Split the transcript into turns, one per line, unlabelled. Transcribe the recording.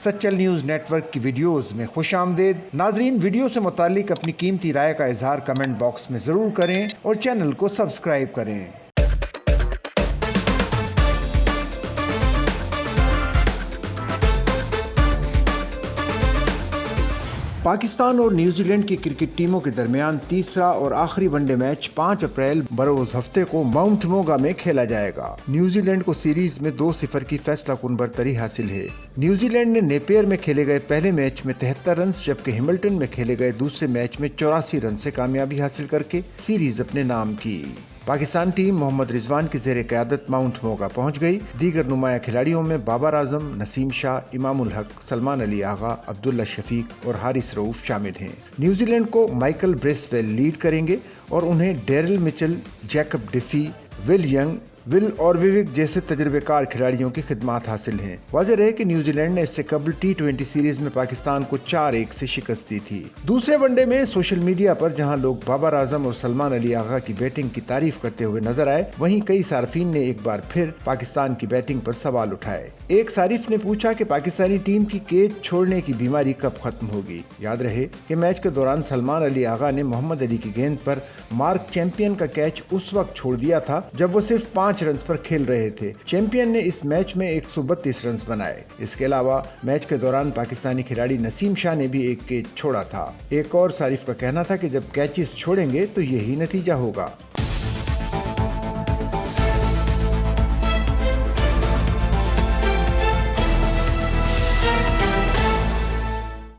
Sachal news network की videos में खुशामदीद। नाजरीन, वीडियो से मुतालिक अपनी कीमती राय का इजहार कमेंट बॉक्स में ज़रूर करें और चैनल को सब्सक्राइब करें। पाकिस्तान और न्यूजीलैंड की क्रिकेट टीमों के दरमियान तीसरा और आखिरी वनडे मैच 5 अप्रैल बरोज हफ्ते को माउंट मोगा में खेला जाएगा। न्यूजीलैंड को सीरीज में 2-0 की फैसला कुन बरतरी हासिल है। न्यूजीलैंड ने नेपियर में खेले गए पहले मैच में 73 रन, जबकि हिमिल्टन में खेले गए दूसरे मैच में 84 रन से कामयाबी हासिल करके सीरीज अपने नाम की। पाकिस्तान टीम मोहम्मद रिजवान की ज़ेर क़यादत माउंट मोगा पहुंच गई। दीगर नुमाया खिलाड़ियों में बाबर आजम, नसीम शाह, इमामुल हक, सलमान अली आगा, अब्दुल्ला शफीक और हारिस रऊफ शामिल हैं। न्यूजीलैंड को माइकल ब्रेसवेल लीड करेंगे और उन्हें डेरिल मिचेल, जैकब डिफी, विल और विविक जैसे तजुर्बेकार खिलाड़ियों की खिदमात हासिल हैं। वाज़ेह रहे कि न्यूजीलैंड ने इससे कबल T20 सीरीज में पाकिस्तान को 4-1 से शिकस्त दी थी। दूसरे वनडे में सोशल मीडिया पर जहां लोग बाबर आजम और सलमान अली आगा की बैटिंग की तारीफ करते हुए नजर आए, वहीं कई सार्फिन ने एक बार फिर पाकिस्तान की बैटिंग पर सवाल उठाए। एक सारिफ ने पूछा कि पाकिस्तानी टीम की कैच छोड़ने की बीमारी कब खत्म होगी। याद रहे कि मैच के दौरान सलमान अली आगा ने मोहम्मद अली की गेंद पर मार्क चैंपियन का कैच उस वक्त छोड़ दिया था जब वो सिर्फ 5 रन पर खेल रहे थे। चैंपियन ने इस मैच में 132 रन बनाए। इसके अलावा मैच के दौरान पाकिस्तानी खिलाड़ी नसीम शाह ने भी एक कैच छोड़ा था। एक और सारिफ का कहना था कि जब कैचेस छोड़ेंगे तो यही नतीजा होगा।